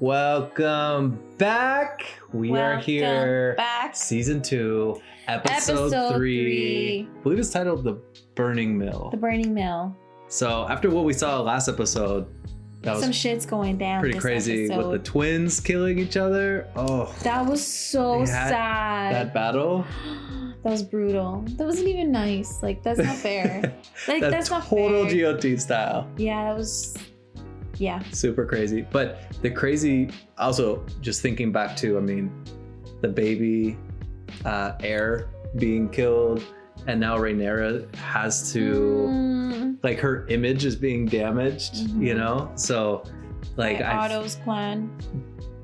Welcome back. We are here. Back. Season 2, episode 3. I believe it's titled The Burning Mill. The Burning Mill. So after what we saw last episode, that was some shit's going down. Pretty crazy episode. with the twins killing each other. Oh, that was so sad. That battle. That was brutal. That wasn't even nice. Like, that's not fair. Like, that's not fair. Total GOT style. Yeah, that was. Yeah. Super crazy. But the crazy, also just thinking back to, I mean, the baby heir being killed, and now Rhaenyra has to, like, her image is being damaged, you know? So, like, Otto's plan.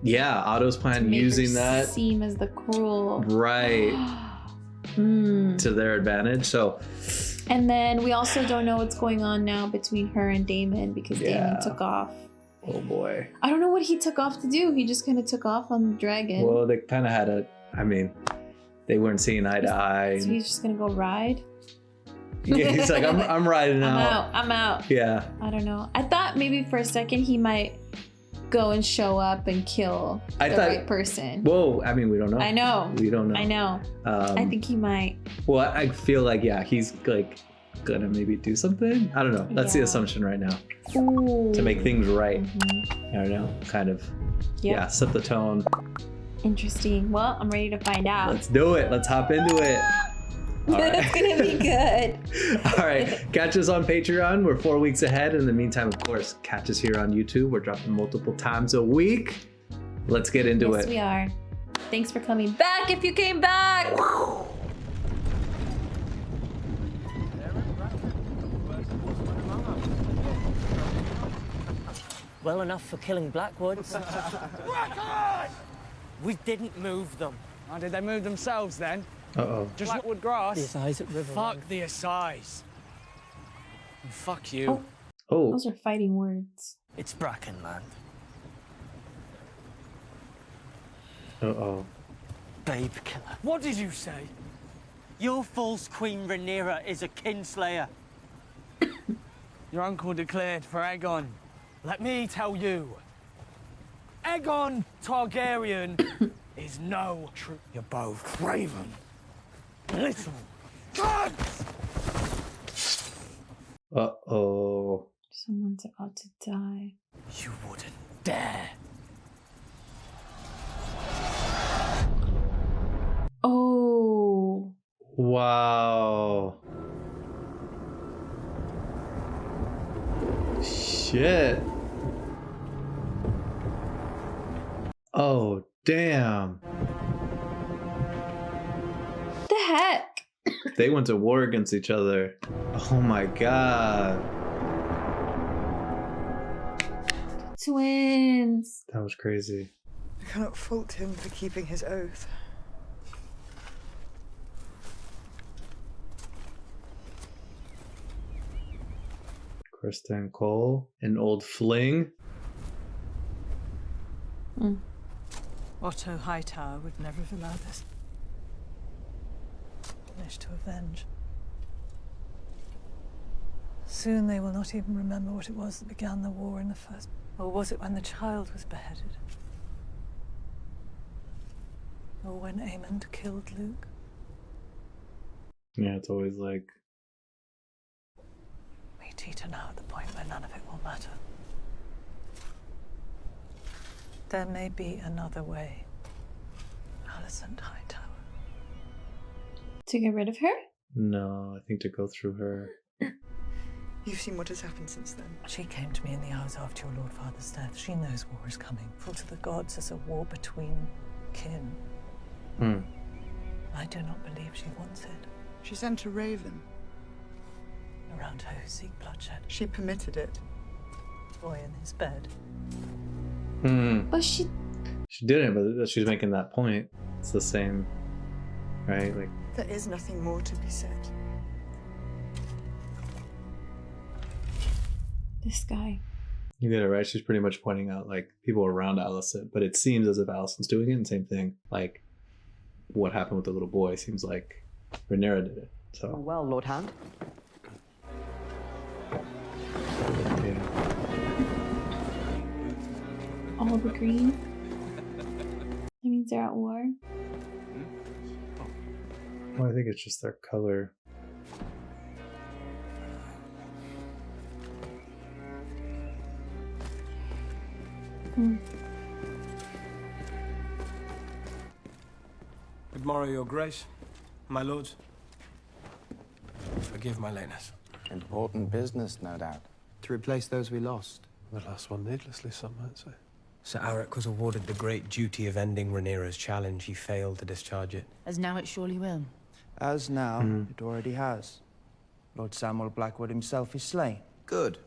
Yeah, Otto's plan, using that. Seem as the cruel. Right. To their advantage. So. And then we also don't know what's going on now between her and Daemon, because Daemon took off. Oh boy. I don't know what he took off to do. He just kind of took off on the dragon. Well, they kind of had they weren't seeing eye to eye. So he's just gonna go ride? Yeah, he's like, I'm riding out. I'm out. Yeah. I don't know. I thought maybe for a second he might go and show up and kill the right person. Whoa, I mean, we don't know. I know. We don't know. I know. I think he might. Well, I feel like, yeah, he's like gonna maybe do something. I don't know. That's the assumption right now. Ooh. To make things right. I don't know. Kind of. Yep. Yeah, set the tone. Interesting. Well, I'm ready to find out. Let's do it. Let's hop into it. It's gonna be good. All right, catch us on Patreon. We're 4 weeks ahead. In the meantime, of course, catch us here on YouTube. We're dropping multiple times a week. Let's get into it. Yes, we are. Thanks for coming back. If you came back. Well enough for killing Blackwoods. Bracken! We didn't move them. Oh, did they move themselves then? Uh-oh. Just Blackwood grass? The assize at River. Fuck the assize. And fuck you. Oh. Those are fighting words. It's Bracken land. Uh-oh. Babe killer. What did you say? Your false queen Rhaenyra is a kinslayer. Your uncle declared for Aegon. Let me tell you. Aegon Targaryen is no true. You're both craven. Little cunts! Uh-oh. Someone's about to die. You wouldn't dare. Oh. Wow. Shit. Oh, damn. The heck? They went to war against each other. Oh my god. Twins. That was crazy. I cannot fault him for keeping his oath. Kristen Cole, an old fling. Otto Hightower would never have allowed this. Wish to avenge. Soon they will not even remember what it was that began the war in the first. Or was it when the child was beheaded? Or when Aemon killed Luke? Yeah, it's always like. We teeter now at the point where none of it will matter. There may be another way. Alicent Hightower. To get rid of her? No, I think to go through her. You've seen what has happened since then. She came to me in the hours after your Lord Father's death. She knows war is coming. For to the gods there's a war between kin. I do not believe she wants it. She sent a raven. Around her who seek bloodshed. She permitted it. Boy in his bed. But she didn't, but she's making that point. It's the same, right? Like, There is nothing more to be said. this guy. you get it right. She's pretty much pointing out like people around Alicent, but it seems as if Alicent's doing it. And same thing, like what happened with the little boy seems like Rhaenyra did it. So well, Lord Hand. yeah. All the green. That means they're at war. Well, I think it's just their color. Good morrow, your grace, my lords. Forgive my lateness. Important business, no doubt. To replace those we lost. The last one needlessly, some might say. Sir Aric was awarded the great duty of ending Rhaenyra's challenge. He failed to discharge it. As now it surely will. As now, it already has. Lord Samuel Blackwood himself is slain. Good.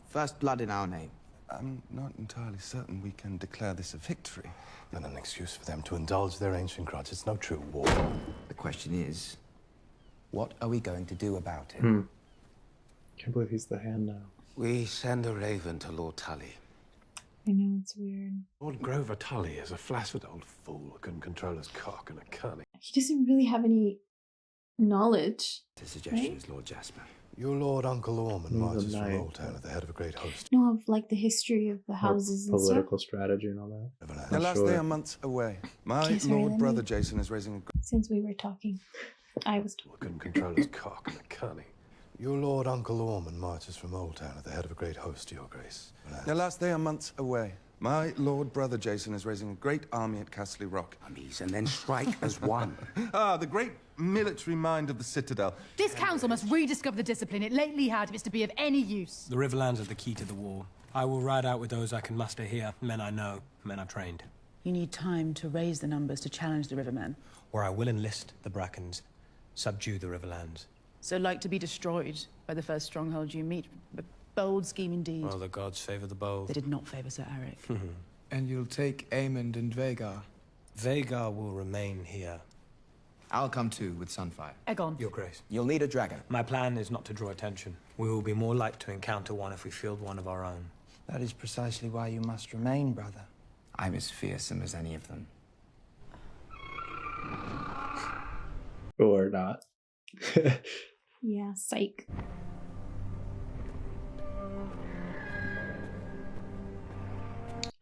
First blood in our name. I'm not entirely certain we can declare this a victory. Not an excuse for them to indulge their ancient grudge. It's no true war. The question is, what are we going to do about it? Can't believe he's the hand now. We send a raven to Lord Tully. I know, it's weird. Lord Grover Tully is a flaccid old fool who couldn't control his cock and a cunning. He doesn't really have any knowledge. The suggestions, Lord Jasper. Your Lord Uncle Ormond marches from knight. Old Town at the head of a great host. Know of like the history of the houses and stuff. Political strategy and all that. Now, Not last sure. they are months away. My Okay, sorry, Lord let Brother me- Jason is raising a Since we were talking, I was talking. couldn't control his cock and a cunning. Your Lord Uncle Ormond marches from Old Town at the head of a great host, your grace. Now, last they are months away. My Lord Brother Jason is raising a great army at Castle Rock. Armies, and then strike as one. The great military mind of the Citadel. This council must rediscover the discipline it lately had if it's to be of any use. The Riverlands are the key to the war. I will ride out with those I can muster here, men I know, men I've trained. You need time to raise the numbers to challenge the Rivermen. Or I will enlist the Brackens, subdue the Riverlands. So like to be destroyed by the first stronghold you meet. A bold scheme indeed. Oh, the gods favour the bold. They did not favour Sir Aric. And you'll take Aemond and Vhagar. Vhagar will remain here. I'll come too with Sunfire. Aegon. Your grace. You'll need a dragon. My plan is not to draw attention. We will be more like to encounter one if we field one of our own. That is precisely why you must remain, brother. I'm as fearsome as any of them. Or not. Yeah, psych.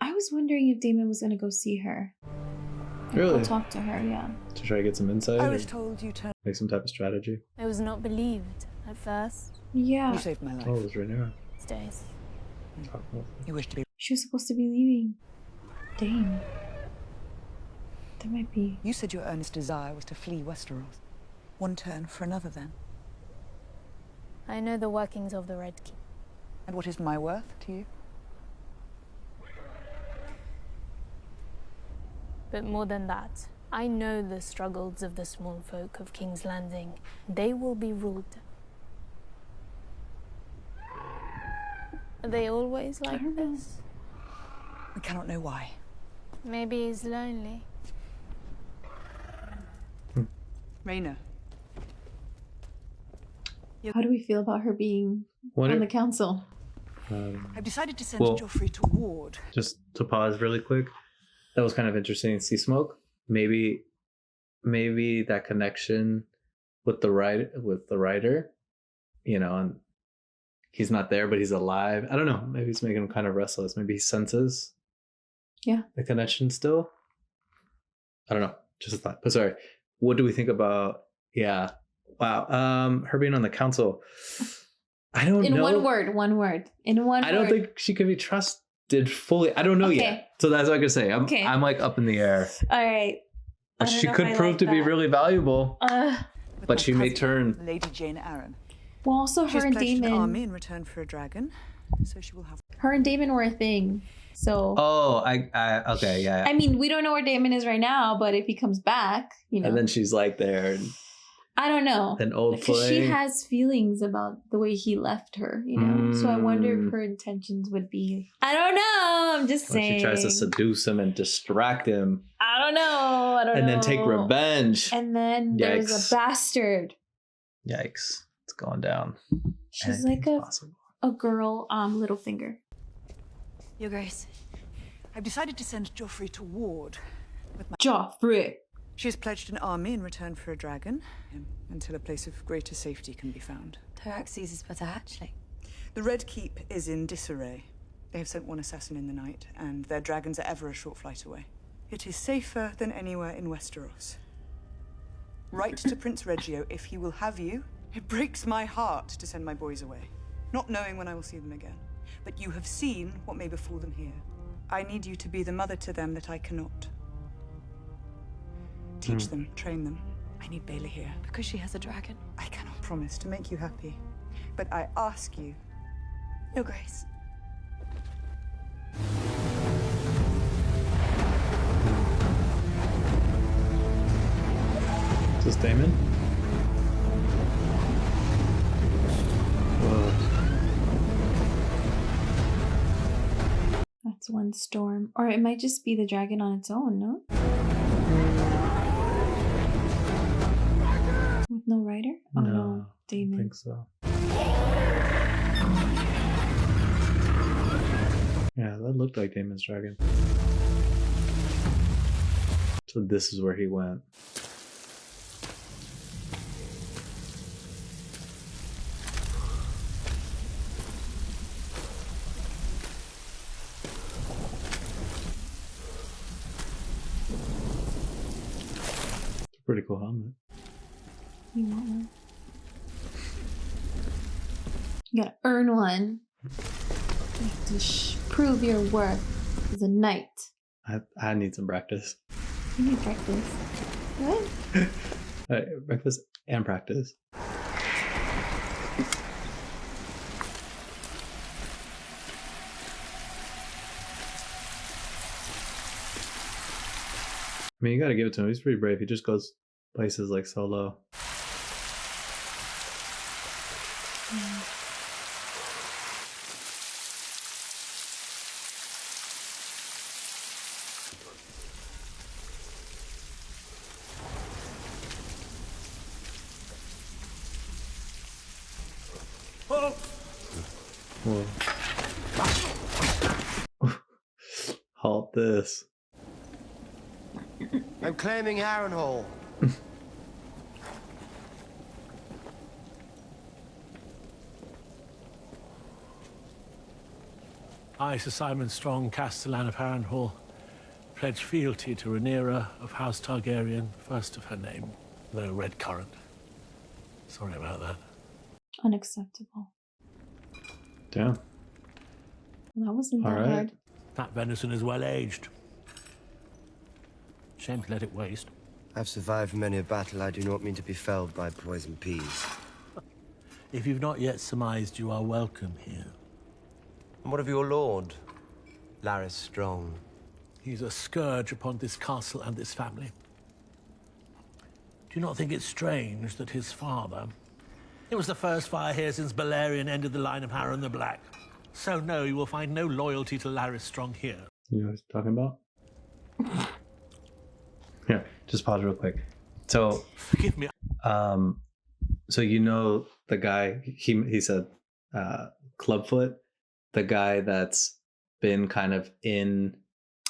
I was wondering if Daemon was gonna go see her. Like, Really? Go talk to her, yeah. To try to get some insight I or was told you turned. make some type of strategy. I was not believed at first. Yeah. You saved my life. Oh, it was Rhaenyra. Stays. You wish to be. She was supposed to be leaving. Dang. That might be. You said your earnest desire was to flee Westeros. One turn for another, then. I know the workings of the Red Keep. And what is my worth to you? But more than that, I know the struggles of the small folk of King's Landing. They will be ruled. Are they always like this? We cannot know why. Maybe he's lonely. Rhaenyra. How do we feel about her being on the council? I've decided to send well- Joffrey to ward. Just to pause really quick, that was kind of interesting to see Smoke. Maybe that connection with the writer, you know, and he's not there, but he's alive. I don't know. Maybe it's making him kind of restless. Maybe he senses the connection still. I don't know. Just a thought. But sorry. What do we think about? Yeah. Wow. Her being on the council. I don't know. In one word. In one word. I don't think she can be trusted fully. I don't know yet. So that's what I can say. I'm like up in the air. All right. But she could prove to be really valuable. But she may turn. Lady Jane Arryn. Well, also She's her and pledged an army Daemon. in return for a dragon, so she will have. Her and Daemon were a thing. So. Oh, I okay, yeah. I mean, we don't know where Daemon is right now, but if he comes back, you know. And then she's like there. And I don't know. an old Because play. she has feelings about the way he left her, you know. So I wonder if her intentions would be. I don't know. I'm just When saying. she tries to seduce him and distract him. I don't know. And then take revenge. And then there's Yikes. a bastard. Yikes. It's going down. She's like a girl, Littlefinger. Your Grace, I've decided to send Joffrey to ward with my. Joffrey. She has pledged an army in return for a dragon, until a place of greater safety can be found. Tyraxes is but a hatchling. The Red Keep is in disarray. They have sent one assassin in the night, and their dragons are ever a short flight away. It is safer than anywhere in Westeros. Write to Prince Reggio if he will have you. It breaks my heart to send my boys away, not knowing when I will see them again. But you have seen what may befall them here. I need you to be the mother to them that I cannot. Teach them, train them. I need Bailey here. Because she has a dragon. I cannot promise to make you happy, but I ask you. Your Grace. Is this Daemon? Whoa. That's one storm. Or it might just be the dragon on its own, no? With no rider? Oh no, Daemon. I think so. Yeah, that looked like Daemon's dragon. So this is where he went. It's a pretty cool helmet. You want one? You gotta earn one. You have to prove your worth as a knight. I need some practice. You need practice. What? Breakfast and practice. I mean, you gotta give it to him. He's pretty brave. He just goes places like so low. Whoa. Halt this. I'm claiming Harrenhal. I, Sir Simon Strong, Castellan of Harrenhal, pledge fealty to Rhaenyra of House Targaryen, first of her name, though red currant. Sorry about that. Unacceptable. Damn. That wasn't that hard. That venison is well aged. Shame to let it waste. I've survived many a battle. I do not mean to be felled by poison peas. If you've not yet surmised, you are welcome here. And what of your lord, Larys Strong? He's a scourge upon this castle and this family. Do you not think it strange that his father... It was the first fire here since Balerion ended the line of Harren the Black. So no, you will find no loyalty to Larys Strong here. You know what he's talking about? Here, just pause real quick. So, forgive me. So you know the guy he said, Clubfoot, the guy that's been kind of in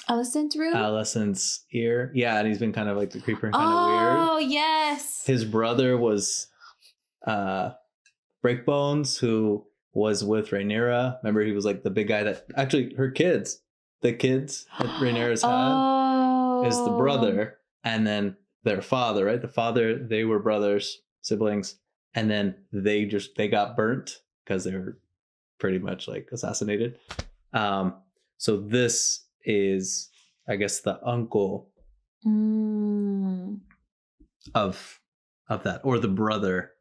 Alicent's room? Alicent's ear. Yeah, and he's been kind of like the creeper and kind of weird. Oh, yes. His brother was Breakbones, who was with Rhaenyra. Remember, he was like the big guy that actually the kids that Rhaenyra's had is the brother, and then their father, right? The father, they were brothers, siblings, and then they got burnt because they were pretty much like assassinated. So this is, I guess, the uncle of that, or the brother.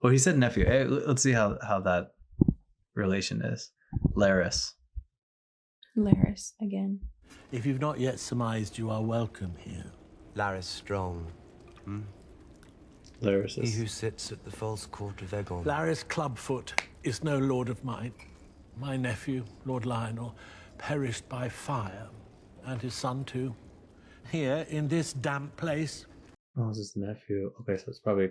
Well, he said nephew. Hey, let's see how that relation is. Larys again. If you've not yet surmised, you are welcome here. Larys Strong. Larys He who sits at the false court of Aegon. Larys Clubfoot is no lord of mine. My nephew, Lord Lionel, perished by fire, and his son too. Here, in this damp place. Oh, it's his nephew. Okay, so it's probably...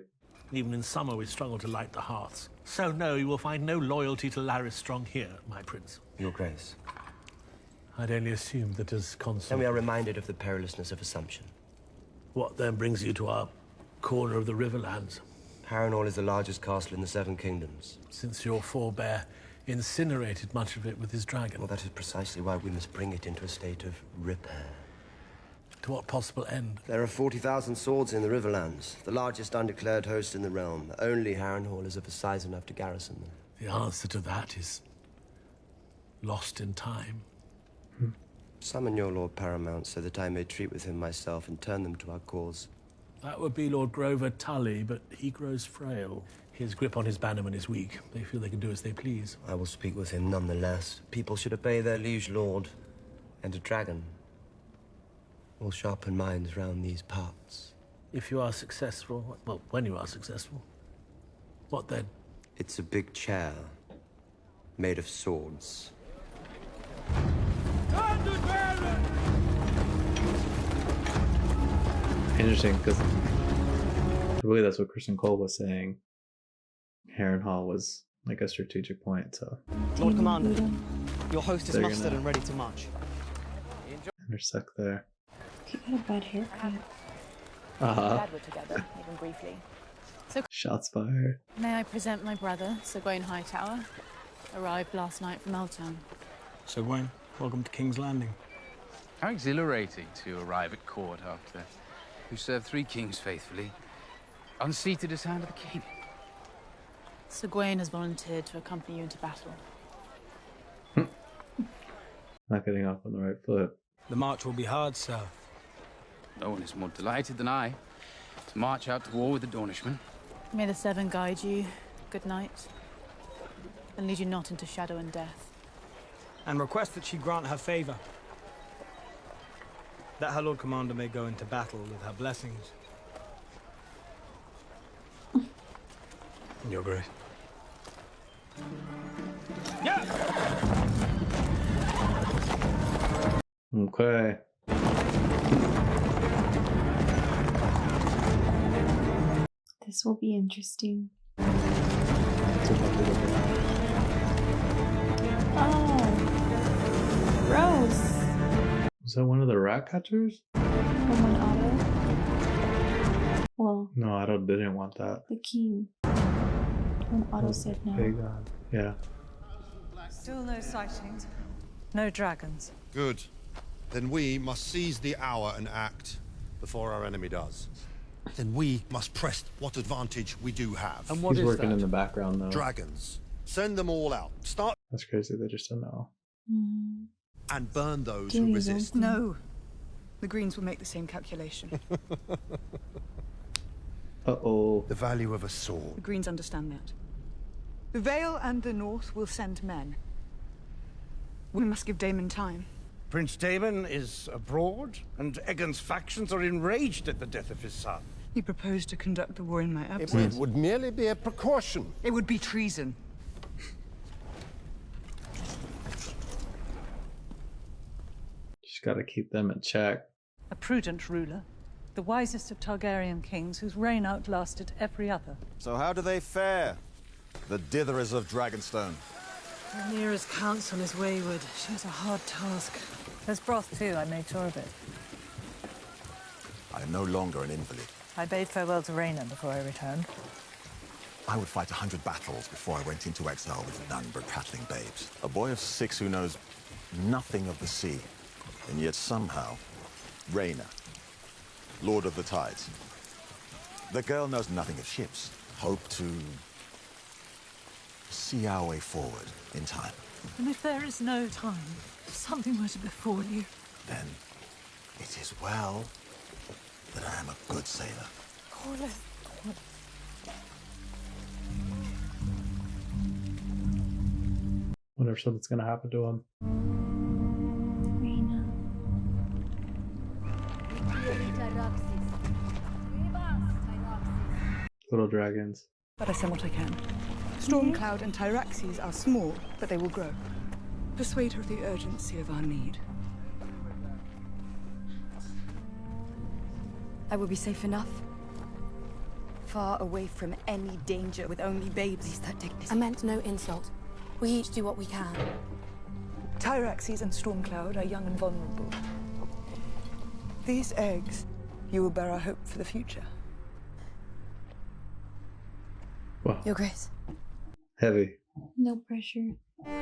Even in summer, we struggle to light the hearths. So no, you will find no loyalty to Larys Strong here, my prince. Your Grace. I'd only assumed that as consort... And we are reminded of the perilousness of assumption. What then brings you to our corner of the Riverlands? Harrenhal is the largest castle in the Seven Kingdoms. Since your forebear incinerated much of it with his dragon. Well, that is precisely why we must bring it into a state of repair. To what possible end? There are 40,000 swords in the Riverlands, the largest undeclared host in the realm. Only Harrenhal is of a size enough to garrison them. The answer to that is lost in time. Summon your Lord Paramount so that I may treat with him myself and turn them to our cause. That would be Lord Grover Tully, but he grows frail. His grip on his bannerman is weak. They feel they can do as they please. I will speak with him nonetheless. People should obey their liege lord, and a dragon will sharpen minds round these parts. If you are successful, well, when you are successful, what then? It's a big chair made of swords. Interesting, because I believe that's what Kristen Cole was saying. Harrenhal was like a strategic point, so. Lord Commander, your host is They're mustered gonna- and ready to march. Intersect there. He got a bad haircut. Blackwood together, even briefly. So, Shots fired. may I present my brother, Sir Gwayne Hightower? Arrived last night from Oldtown. Sir Gwayne, welcome to King's Landing. How exhilarating to arrive at court after you served 3 kings faithfully, unseated as hand of the king. Sir Gwayne has volunteered to accompany you into battle. Not getting off on the right foot. The march will be hard, sir. No one is more delighted than I to march out to war with the Dornishmen. May the Seven guide you. Good night. And lead you not into shadow and death. And request that she grant her favor. That her Lord Commander may go into battle with her blessings. Your Grace. Okay. This will be interesting. Oh, gross. Was that one of the rat catchers? From Otto. Well, No, I didn't want that. the king. When Otto said no. Aegon. Yeah. Still no sightings. No dragons. Good. Then we must seize the hour and act before our enemy does. Then we must press what advantage we do have. And what He's is working that? In the background, though. Dragons. Send them all out. Start. That's crazy. They just don't know. And burn those who resist. No. The Greens will make the same calculation. Uh-oh. The value of a sword. The Greens understand that. The Vale and the North will send men. We must give Daemon time. Prince Daemon is abroad, and Aegon's factions are enraged at the death of his son. He proposed to conduct the war in my absence. It would merely be a precaution. It would be treason. Just gotta keep them in check. A prudent ruler. The wisest of Targaryen kings whose reign outlasted every other. So how do they fare, the ditherers of Dragonstone? Rhaenyra's counsel is wayward. She has a hard task. There's broth too, I made sure of it. I am no longer an invalid. I bade farewell to Rhaenyra before I returned. I would fight 100 battles before I went into exile with none but prattling babes. A boy of 6 who knows nothing of the sea, and yet somehow, Rhaenyra, Lord of the Tides. The girl knows nothing of ships. Hope to see our way forward in time. And if there is no time, if something were to befall you, Then it is well that I am a good sailor. Wonder if something's gonna happen to him. Little dragons. But I send what I can. Stormcloud and Tyraxes are small, but they will grow. Persuade her of the urgency of our need. I will be safe enough. Far away from any danger with only babes. That dignity. I meant no insult. We each do what we can. Tyraxes and Stormcloud are young and vulnerable. These eggs, you will bear our hope for the future. Wow. Your Grace. Heavy. No pressure. It's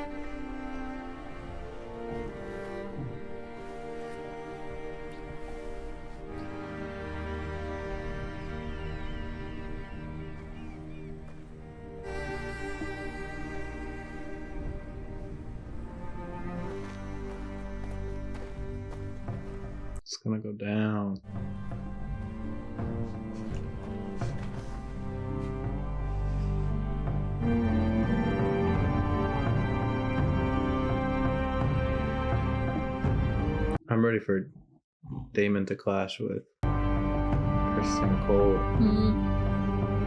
gonna go down. I'm ready for Daemon to clash with Kristen Cole.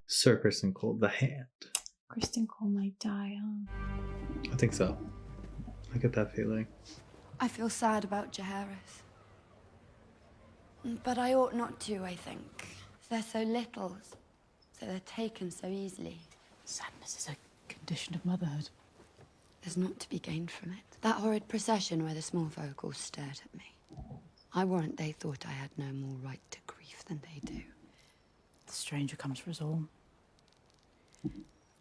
Sir Kristen Cole, the Hand. Kristen Cole might die, huh? I think so. I get that feeling. I feel sad about Jaehaerys. But I ought not to, I think. They're so little, so they're taken so easily. Sadness is a condition of motherhood. There's naught to be gained from it. That horrid procession where the small folk all stared at me. I warrant they thought I had no more right to grief than they do. The stranger comes for us all.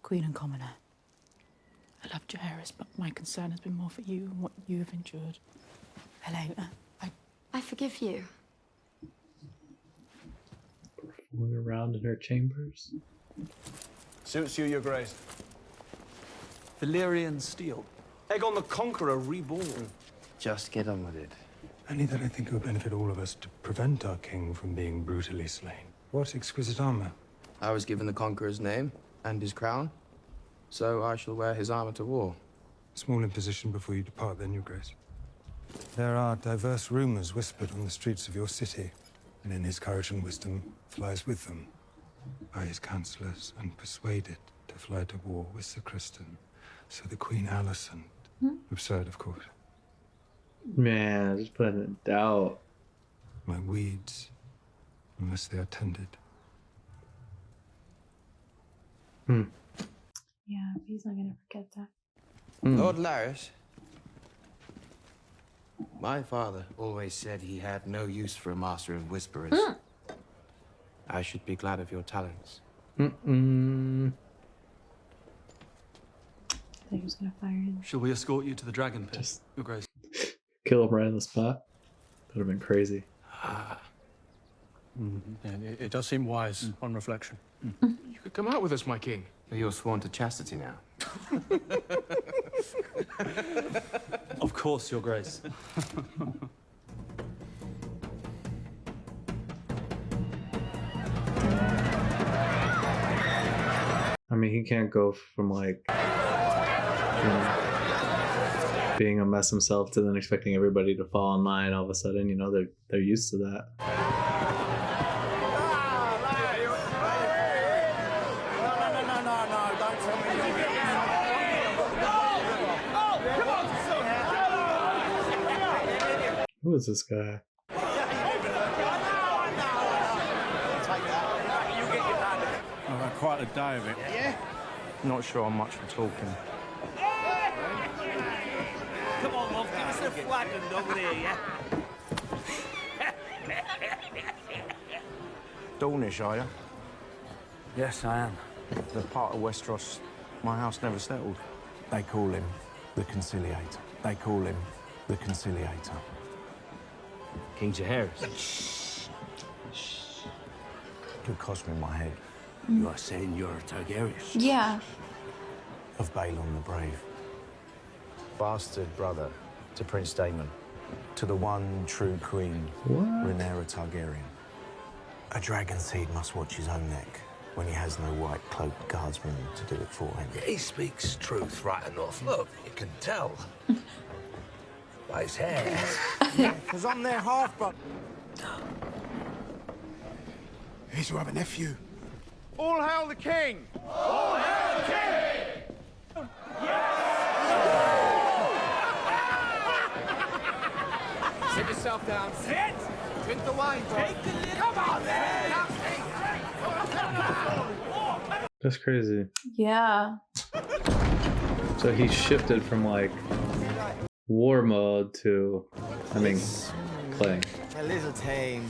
Queen and commoner. I love Jaehaerys, but my concern has been more for you and what you have endured. Helena, I forgive you. Fooling around in her chambers. Suits you, Your Grace. Valyrian steel. Aegon the Conqueror reborn. Just get on with it. Only that I think it would benefit all of us to prevent our king from being brutally slain. What exquisite armor. I was given the Conqueror's name and his crown, so I shall wear his armor to war. Small imposition before you depart, then, Your Grace. There are diverse rumors whispered on the streets of your city, and in his courage and wisdom flies with them, by his counsellors, and persuaded to fly to war with Sir Kristen, so the Queen Alicent. Absurd, of course. Man, just putting it doubt. Like weeds, unless they are tended. Yeah, he's not gonna forget that. Lord Larys, my father always said he had no use for a master of whisperers. I should be glad of your talents. I thought he was gonna fire him. Shall we escort you to the Dragon Pit, Your Grace? Kill him right on the spot. That would have been crazy. It does seem wise on reflection. You could come out with us, my king. You're sworn to chastity now. Of course, Your Grace. I mean, he can't go from like being a mess himself to then expecting everybody to fall in line all of a sudden. You know, they're used to that. Who is this guy? I've had quite a day of it. Yeah? Not sure I'm much for talking. Come on, love, give us a flag and over there, yeah? Dornish, are you? Yes, I am. The part of Westeros my house never settled. They call him the Conciliator. They call him the Conciliator. King Jaehaerys. Could cost me my head. You are saying you're a Targaryen? Yeah. Of Balon the Brave. Bastard brother to Prince Daemon. To the one true queen, Rhaenyra Targaryen. A dragon seed must watch his own neck when he has no white-cloaked guardsman to do it for him. He speaks truth right enough. Look, you can tell. By his hair. Because I'm their half-brother. He's your other nephew. All hail the king! All hail the king! Sit yourself down. Sit! Drink the wine, boy. Come on, then! That's crazy. Yeah. So he shifted from like war mode to, I mean, playing. A little tame.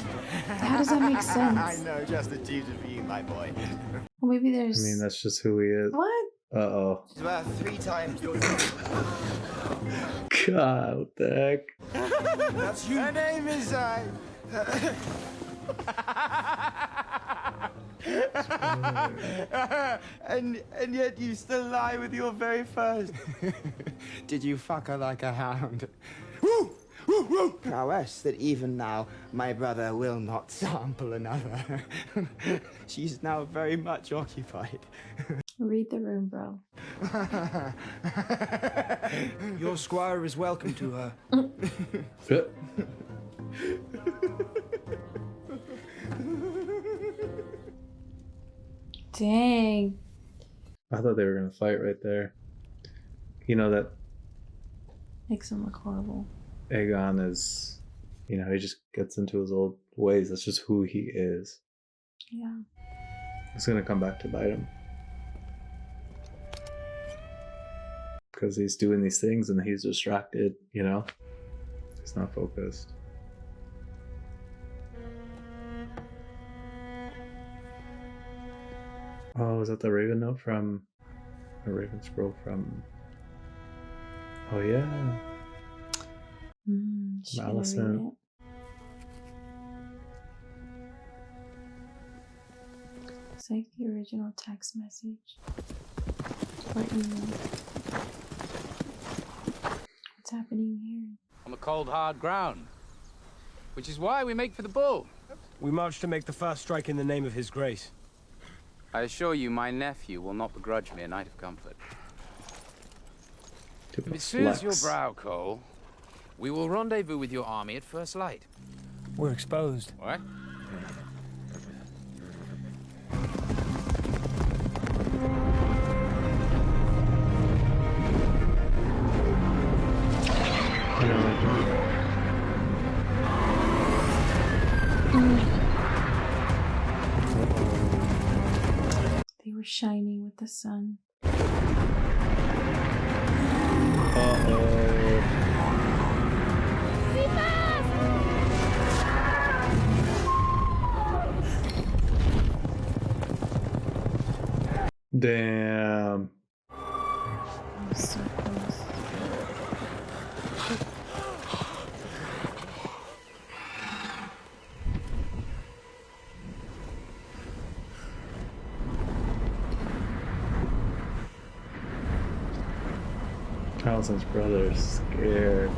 How does that make sense? I know, just the tutor for you, my boy. Well, maybe there's. I mean, that's just who he is. What? Uh-oh. It's worth 3 times your God, what the heck? That's you. Her name is, and yet you still lie with your very first. Did you fuck her like a hound? Woo! Woo! Woo! Prowess that even now my brother will not sample another. She's now very much occupied. Read the room, bro. Your squire is welcome to her. Dang. I thought they were gonna fight right there. You know that Makes him look horrible. Aegon is, you know, he just gets into his old ways. That's just who he is. Yeah. It's gonna come back to bite him. Because he's doing these things and he's distracted, you know? He's not focused. Oh, is that the Raven note from... a Raven scroll from... Oh, yeah. Should I read Allison. it? It's like the original text message. Or email. What's happening here? On the cold, hard ground. Which is why we make for the bull. We march to make the first strike in the name of his grace. I assure you, my nephew will not begrudge me a night of comfort. If it soothes your brow, Cole, we will rendezvous with your army at first light. We're exposed. What? They were shining with the sun. Damn. So close. Allison's brother is scared.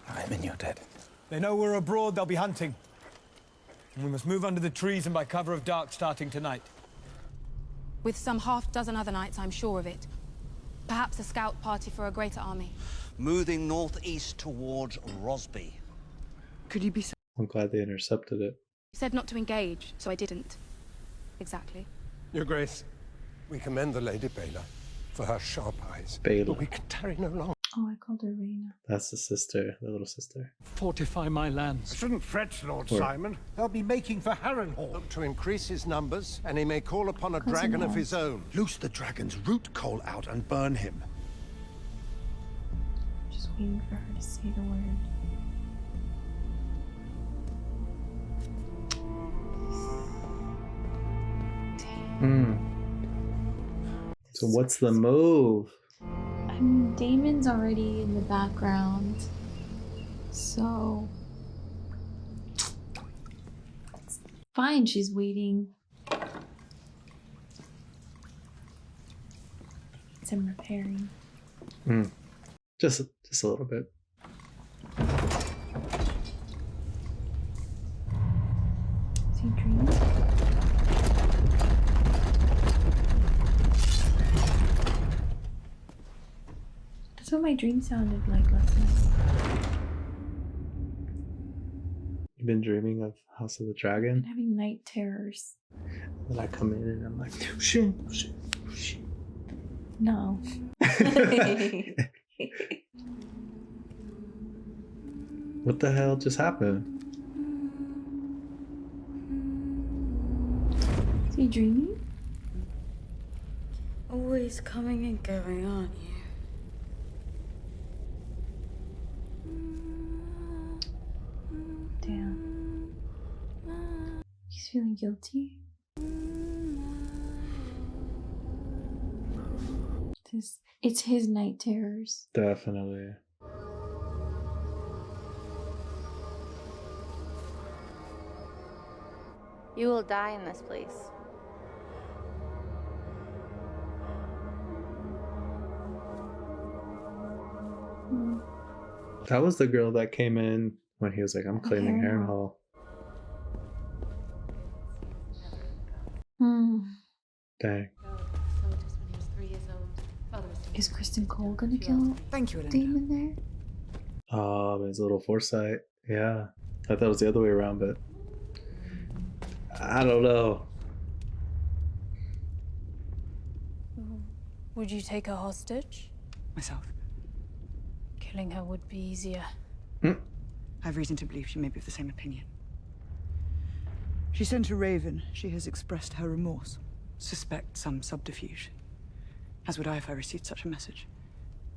I'm in your debt. They know we're abroad, they'll be hunting. And we must move under the trees and by cover of dark starting tonight. With some half-dozen other knights, I'm sure of it. Perhaps a scout party for a greater army. Moving northeast towards Rosby. Could you be so... I'm glad they intercepted it. You said not to engage, so I didn't. Exactly. Your Grace, we commend the Lady Baela for her sharp eyes. Baela. But we can tarry no longer. Oh, I called her Rhaenyra. That's the sister, the little sister. Fortify my lands. Shouldn't fret, Lord Or- Simon. They'll be making for Harrenhal. Look to increase his numbers, and he may call upon a Cousin dragon of Oz. his own. Loose the dragon's root coal out and burn him. Just waiting for her to say the word. So what's the move? I mean, Daemon's already in the background. So... it's fine, she's waiting. It's him repairing. Just a little bit. Is he dreaming? That's what my dream sounded like last night. You've been dreaming of House of the Dragon? I'm having night terrors. Then I come in and I'm like, shit, shit, shit. No. What the hell just happened? Is he dreaming? Always coming and going, aren't you? guilty? It's his night terrors. Definitely. You will die in this place. That was the girl that came in when he was like, I'm claiming Harrenhal. Dang. Is Kristen Cole gonna kill Daemon there? Oh, his little foresight. Yeah. I thought it was the other way around, but I don't know. Would you take her hostage? Myself. Killing her would be easier. I have reason to believe she may be of the same opinion. She sent a raven. She has expressed her remorse. Suspect some subterfuge. As would I if I received such a message.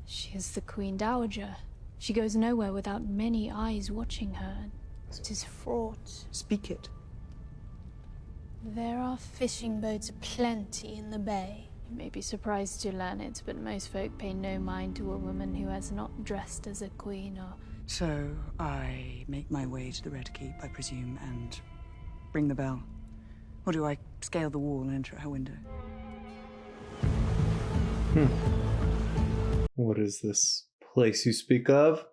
She is the Queen Dowager. She goes nowhere without many eyes watching her. It is fraught. Speak it. There are fishing boats aplenty in the bay. You may be surprised to learn it, but most folk pay no mind to a woman who has not dressed as a queen or... So, I make my way to the Red Keep, I presume, and ring the bell. Or do I scale the wall and enter at her window? What is this place you speak of?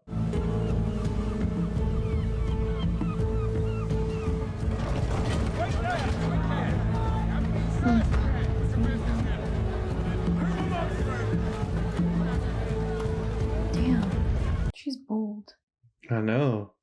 Damn, she's bold. I know.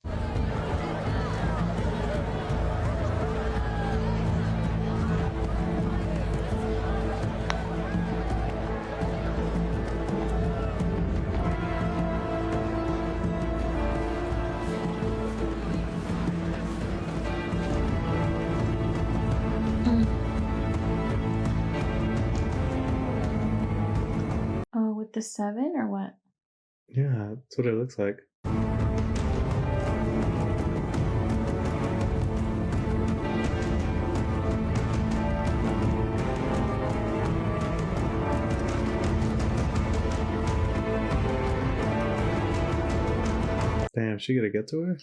Oh, with the 7 or what? Yeah, that's what it looks like. Damn, she gonna get to her?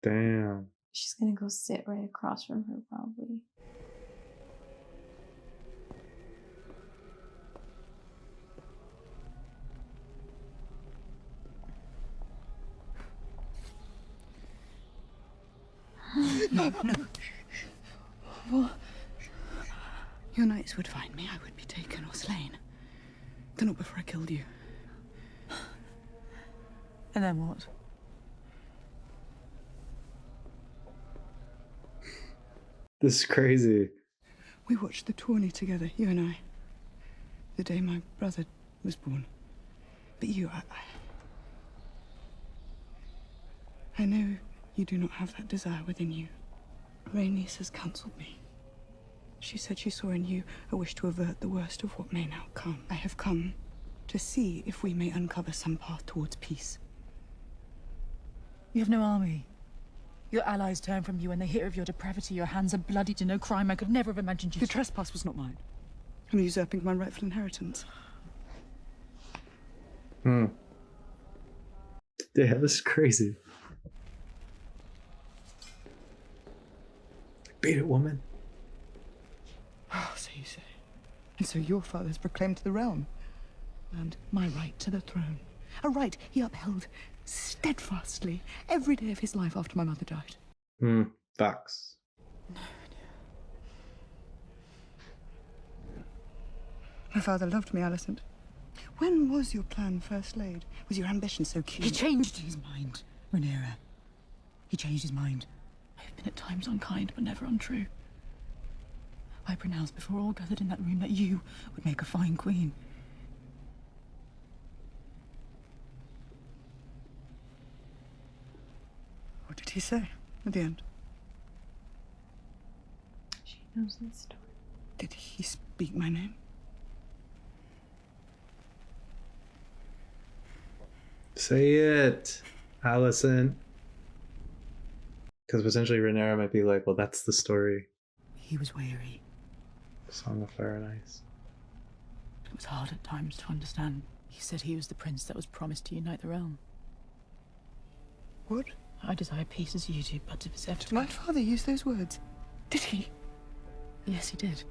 Damn. She's gonna go sit right across from her, probably. No, no. What? Your knights would find me. I would be taken or slain. But not before I killed you. And then what? This is crazy. We watched the tourney together, you and I. The day my brother was born. But you, I know you do not have that desire within you. Rhaenys has counseled me. She said she saw in you a wish to avert the worst of what may now come. I have come to see if we may uncover some path towards peace. You have no army. Your allies turn from you and they hear of your depravity. Your hands are bloody to no crime. I could never have imagined you... The trespass was not mine. I'm usurping my rightful inheritance. Yeah, this is crazy. Beat it, woman. Oh, so you say. And so your father has proclaimed the realm. And my right to the throne. A right he upheld steadfastly every day of his life after my mother died. Facts. My father loved me, Alicent. When was your plan first laid? Was your ambition so keen? He changed his mind, Rhaenyra. He changed his mind. I have been at times unkind, but never untrue. I pronounced before all gathered in that room that you would make a fine queen. What did he say at the end? She knows the story. Did he speak my name? Say it, Allison. Because potentially Rhaenyra might be like, well, that's the story. He was weary. Song of Fire and Ice. It was hard at times to understand. He said he was the prince that was promised to unite the realm. What? I desire peace as you do, but to possess. Did my father use those words? Did he? Yes, he did.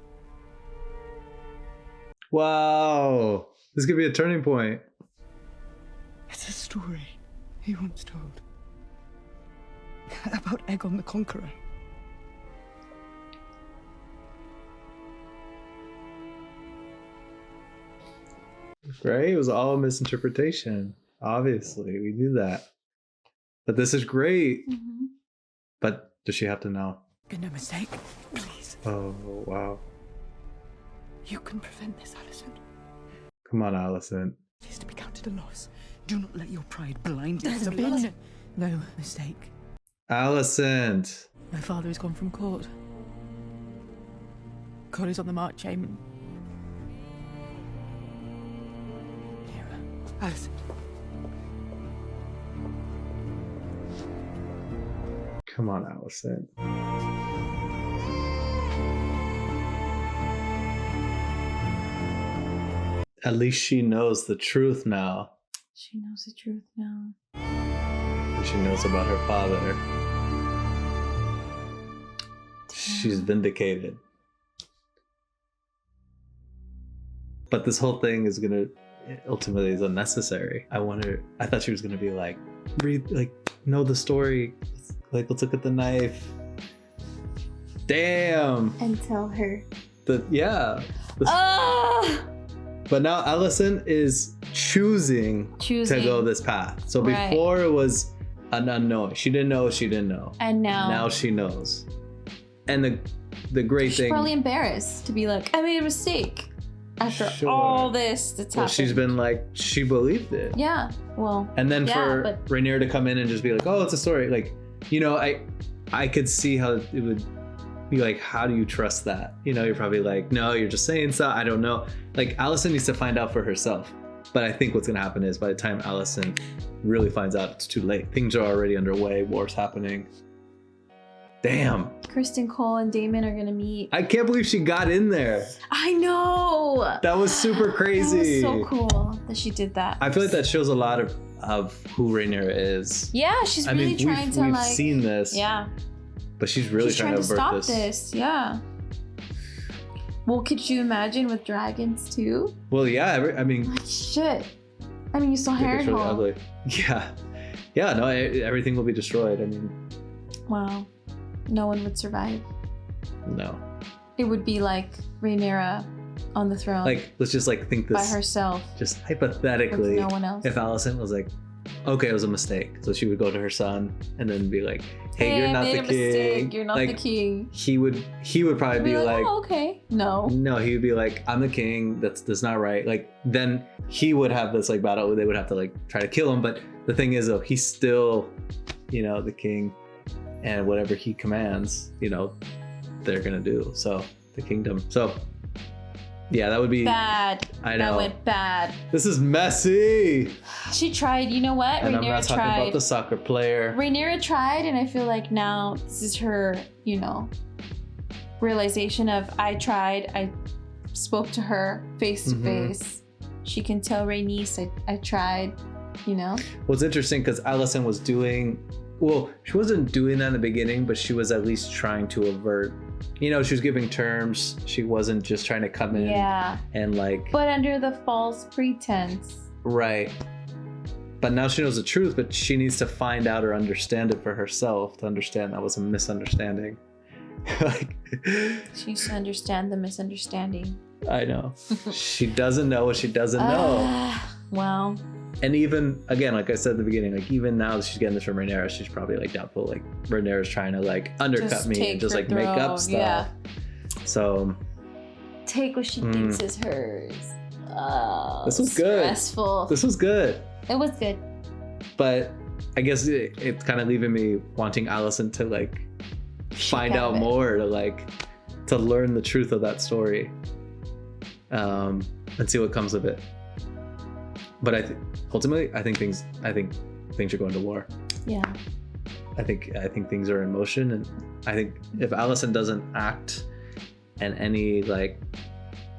Wow. This could be a turning point. It's a story he once told. About Aegon the Conqueror. Right? It was all a misinterpretation. Obviously, we knew that. But this is great. Mm-hmm. But does she have to know? Been no mistake, please. Oh, wow. You can prevent this, Allison. Come on, Allison. It is to be counted a loss. Do not let your pride blind you. There's been no mistake. Allison. My father has gone from court. God is on the march, Aemon. Allison. Come on, Allison. At least she knows the truth now. She knows the truth now. And she knows about her father. She's vindicated. But this whole thing is gonna ultimately is unnecessary. I thought she was gonna be like, know the story. Let's look at the knife. Damn. And tell her. But now Allison is choosing to go this path. So before it was an unknown. She didn't know. And now she knows. And the great thing. She's probably embarrassed to be like, I made a mistake. After all this that's happened. She's been like, she believed it. Yeah. Well. And then for Rhaenyra to come in and just be like, oh, it's a story. Like, I could see how it would be like, how do you trust that? You're probably like, no, you're just saying stuff. I don't know. Like, Allison needs to find out for herself. But I think what's going to happen is by the time Allison really finds out, it's too late. Things are already underway. War's happening. Damn. Kristen Cole and Daemon are going to meet. I can't believe she got in there. I know. That was super crazy. That was so cool that she did that. I feel like that shows a lot of who Rhaenyra is. Yeah, she's really trying to we've seen this. Yeah. But she's really trying to stop avert this. Yeah. Well, could you imagine with dragons too? Well, yeah. Shit. You saw Harrenhal. It's really ugly. Yeah. Yeah. No. Everything will be destroyed. Wow. No one would survive. No. It would be like Rhaenyra on the throne. Like, let's just think this by herself. Just hypothetically, with no one else. If Allison was like, okay, it was a mistake, so she would go to her son and then be like, hey, you're not the king. Mistake. You're not the king. He would probably be like, oh, okay. No, he would be like, I'm the king. That's not right. Like, then he would have this battle. They would have to try to kill him. But the thing is, though, he's still, the king. And whatever he commands, they're gonna do. So the kingdom. So yeah, that would be bad. I know. That went bad. This is messy. She tried. You know what? And Rhaenyra I'm not talking about the soccer player. Rhaenyra tried, and I feel like now this is her, realization of I tried. I spoke to her face to face. She can tell Rhaenys I tried. Well, it's interesting because Allison was doing. Well, she wasn't doing that in the beginning, but she was at least trying to avert. She was giving terms. She wasn't just trying to come in and But under the false pretense. Right. But now she knows the truth, but she needs to find out or understand it for herself to understand that was a misunderstanding. She needs to understand the misunderstanding. I know. She doesn't know what she doesn't know. Well. And even, again, like I said at the beginning, even now that she's getting this from Rhaenyra, she's probably doubtful. Rhaenyra's trying to undercut me and just make up stuff. Yeah. So. Take what she thinks is hers. Oh, this was good. Stressful. This was good. It was good. But I guess it's kind of leaving me wanting Allison to find out more, to learn the truth of that story. And see what comes of it. But ultimately, I think things are going to war. Yeah. I think things are in motion, and I think if Alicent doesn't act and any like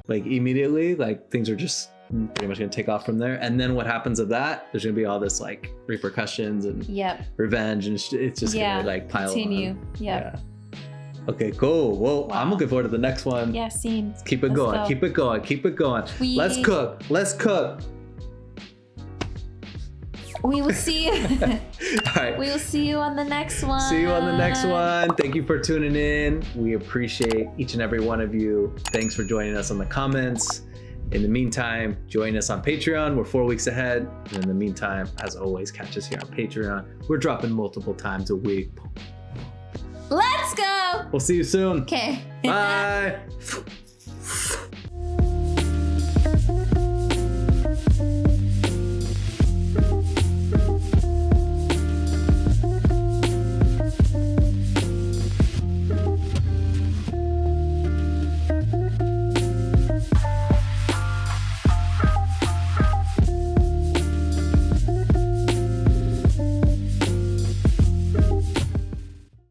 immediately, like things are just pretty much gonna take off from there. And then what happens of that? There's gonna be all this like repercussions and revenge, and it's just gonna like pile continue. on. Yeah. Okay, cool. Well, I'm looking forward to the next one. Yeah, same. Keep it going. Keep it going. Keep it going. Let's cook. Let's cook. We will see you. All right. We will see you on the next one. See you on the next one. Thank you for tuning in. We appreciate each and every one of you. Thanks for joining us on the comments. In the meantime, join us on Patreon. We're 4 weeks ahead. And in the meantime, as always, catch us here on Patreon. We're dropping multiple times a week. Let's go. We'll see you soon. Okay. Bye.